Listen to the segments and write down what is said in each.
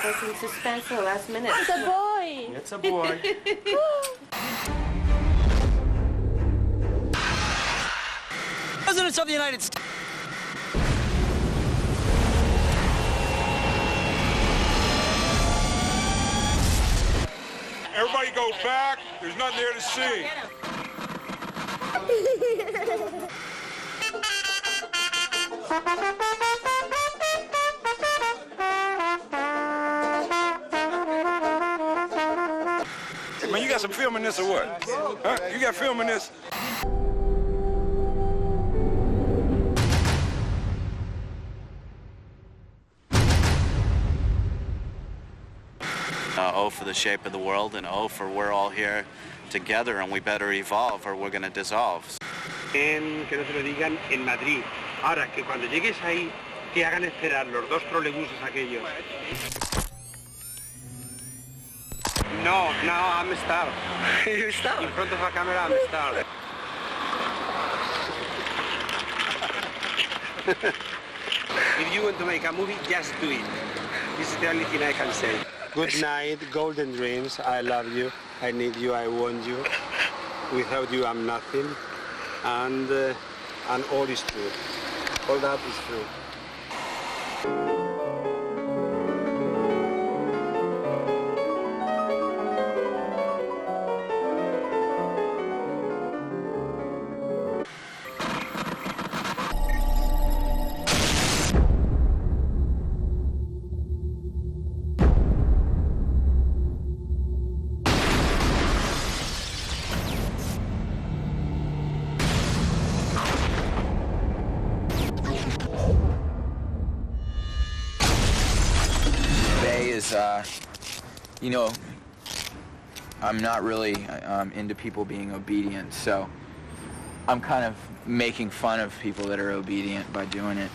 keep us in suspense for the last minute. It's a boy. It's a boy. Presidents of the United States. Everybody go back. There's nothing there to see. Hey, man, you got some film in this or what? Huh? You got film in this? O for the shape of the world, and O for we're all here together and we better evolve or we're going to dissolve. Que no se lo digan en Madrid. Ahora, que cuando llegues ahí, te hagan esperar los dos trolebuses aquellos. No, I'm starved. You're stuck. In front of a camera, I'm starved. If you want to make a movie, just do it. This is the only thing I can say. Good night, golden dreams. I love you. I need you. I want you. Without you, I'm nothing. And all is true. All that is true. You know, I'm not really into people being obedient, so I'm kind of making fun of people that are obedient by doing it.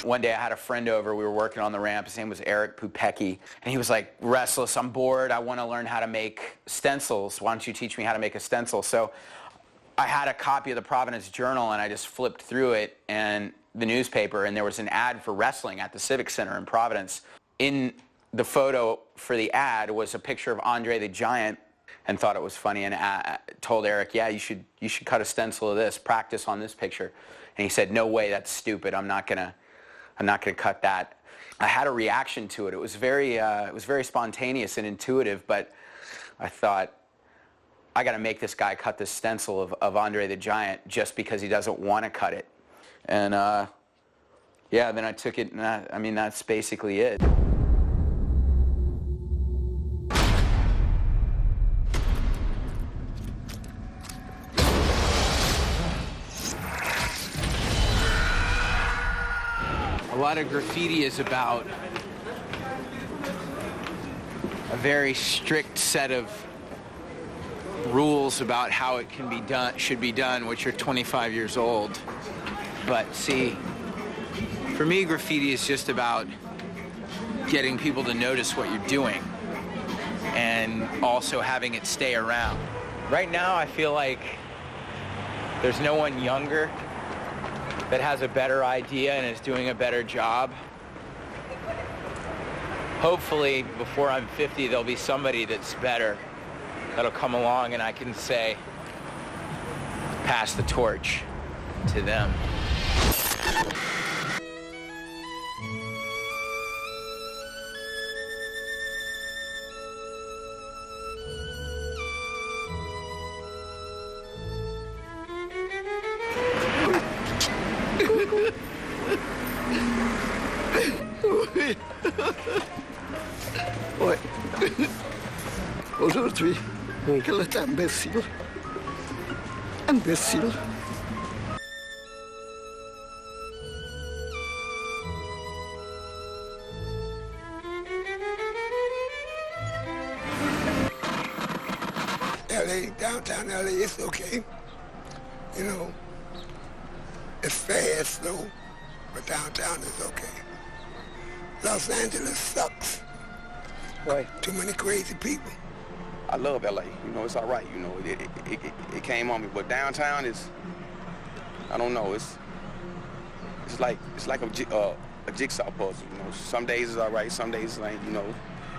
One day I had a friend over, we were working on the ramp, his name was Eric Pupecki, and he was like, restless, I'm bored, I want to learn how to make stencils, why don't you teach me how to make a stencil? So I had a copy of the Providence Journal and I just flipped through it and the newspaper, and there was an ad for wrestling at the Civic Center in Providence. In the photo for the ad was a picture of Andre the Giant, and thought it was funny, and told Eric, yeah, you should cut a stencil of this, practice on this picture. And he said, no way, that's stupid, I'm not gonna cut that. I had a reaction to it. It was very spontaneous and intuitive, but I thought, I got to make this guy cut this stencil of Andre the Giant just because he doesn't want to cut it. And yeah, then I took it, and I mean, that's basically it. A lot of graffiti is about a very strict set of rules about how it can be done, should be done, which are 25 years old. But see, for me, graffiti is just about getting people to notice what you're doing and also having it stay around. Right now, I feel like there's no one younger that has a better idea and is doing a better job. Hopefully, before I'm 50, there'll be somebody that's better that'll come along and I can say, pass the torch to them. Ouais. Aujourd'hui, quel est imbécile. Imbécile. LA, downtown LA, it's okay. You know, it's fast, though, but downtown is okay. Los Angeles sucks. Why? Too many crazy people. I love LA. You know, it's all right. You know, it came on me, but downtown is I don't know. It's like a jigsaw puzzle. You know, some days it's all right, some days it ain't. You know,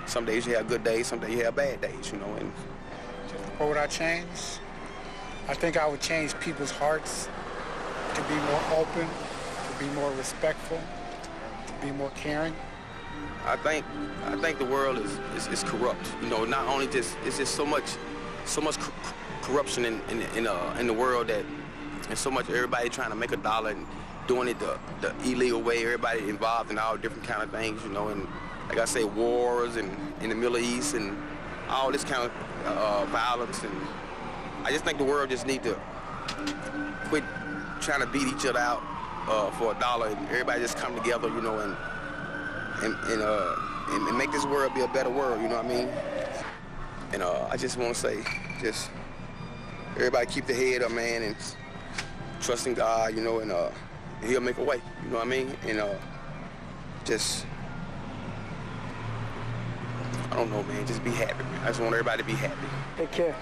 some days you have good days, some days you have bad days. You know, and what would I change? I think I would change people's hearts to be more open, to be more respectful, to be more caring. I think the world is corrupt. You know, not only just it's just so much corruption in the world that, and so much everybody trying to make a dollar and doing it the illegal way. Everybody involved in all different kind of things. You know, and like I say, wars and in the Middle East and all this kind of violence. And I just think the world just need to quit trying to beat each other out for a dollar, and everybody just come together. You know, and make this world be a better world, you know what I mean? And I just want to say, just everybody keep their head up, man, and trust in God, you know, and He'll make a way, you know what I mean? And just, I don't know, man, just be happy, man. I just want everybody to be happy. Take care.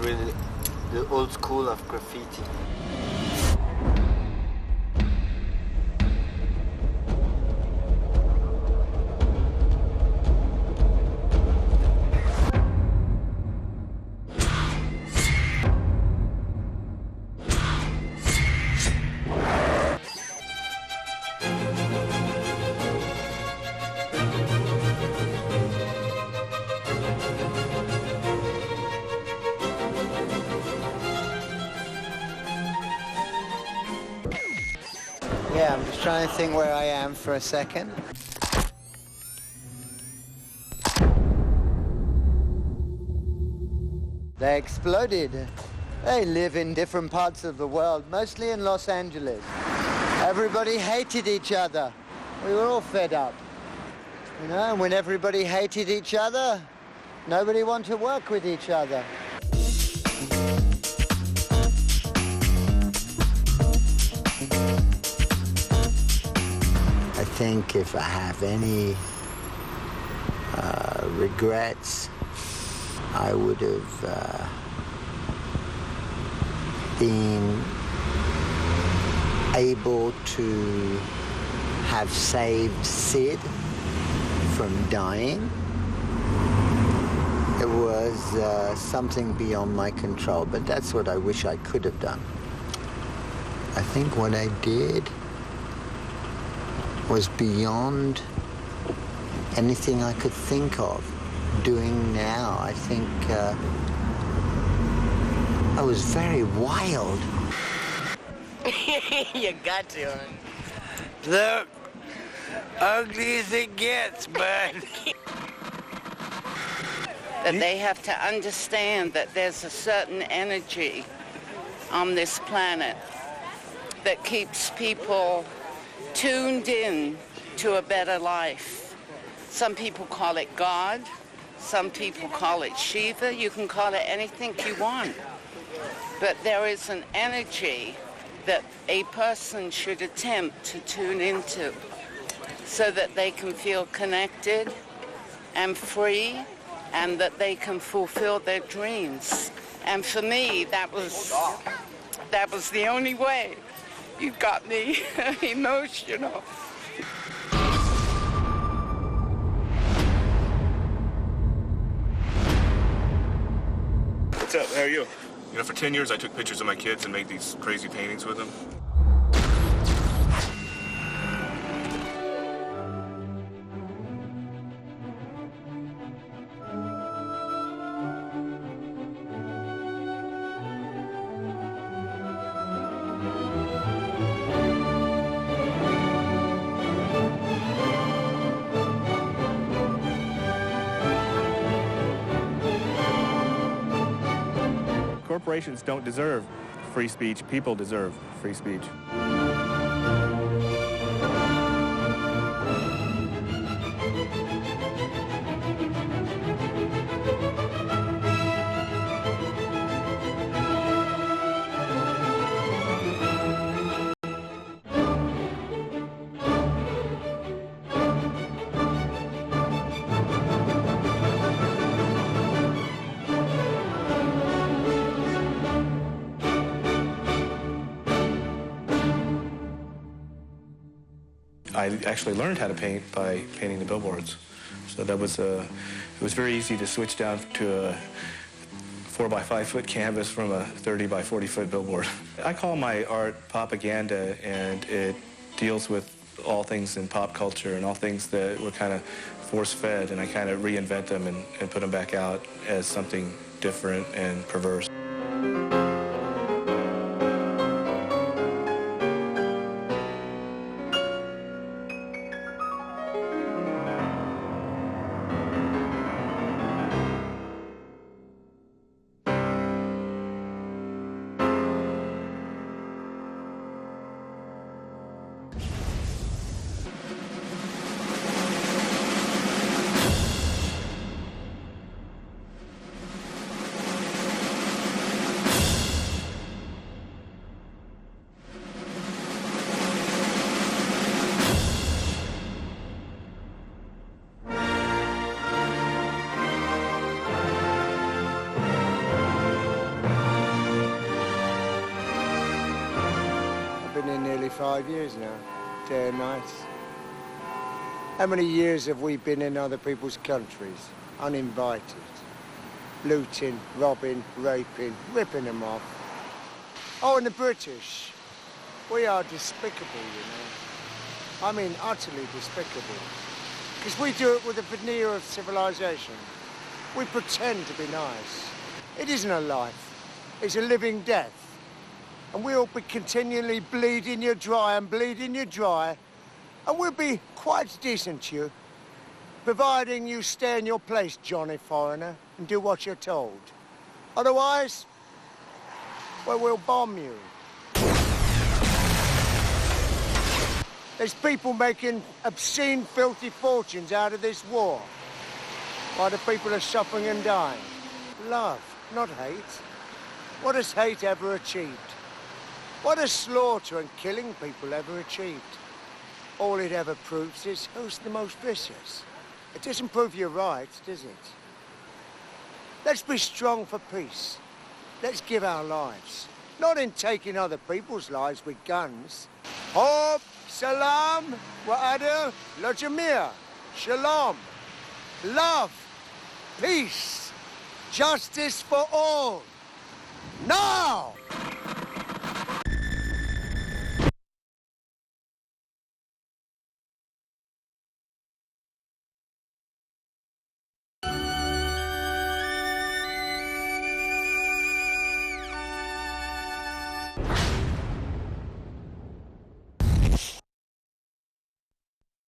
Really the old school of graffiti. Yeah, I'm just trying to think where I am for a second. They exploded. They live in different parts of the world, mostly in Los Angeles. Everybody hated each other. We were all fed up. You know, and when everybody hated each other, nobody wanted to work with each other. I think if I have any regrets, I would have been able to have saved Sid from dying. It was something beyond my control, but that's what I wish I could have done. I think what I did was beyond anything I could think of doing now. I think I was very wild. You got to. Look, ugly as it gets, bud. That they have to understand that there's a certain energy on this planet that keeps people tuned in to a better life. Some people call it God. Some people call it Shiva. You can call it anything you want. But there is an energy that a person should attempt to tune into so that they can feel connected and free and that they can fulfill their dreams. And for me, that was the only way. You got me emotional. What's up? How are you? You know, for 10 years I took pictures of my kids and made these crazy paintings with them. Corporations don't deserve free speech. People deserve free speech. I actually learned how to paint by painting the billboards. So that was it was very easy to switch down to a 4 by 5 foot canvas from a 30 by 40 foot billboard. I call my art propaganda, and it deals with all things in pop culture and all things that were kind of force-fed, and I kind of reinvent them and put them back out as something different and perverse. I've been in nearly 5 years now, day and night. How many years have we been in other people's countries, uninvited? Looting, robbing, raping, ripping them off. Oh, and the British. We are despicable, you know. I mean, utterly despicable. Because we do it with a veneer of civilization. We pretend to be nice. It isn't a life. It's a living death. And we'll be continually bleeding you dry and bleeding you dry. And we'll be quite decent to you, providing you stay in your place, Johnny Foreigner, and do what you're told. Otherwise, well, we'll bomb you. There's people making obscene, filthy fortunes out of this war, while the people are suffering and dying. Love, not hate. What has hate ever achieved? What has slaughter and killing people ever achieved? All it ever proves is who's the most vicious. It doesn't prove you're right, does it? Let's be strong for peace. Let's give our lives. Not in taking other people's lives with guns. Hob, salam, wa'ada, lajamir, shalom. Love, peace, justice for all. Now!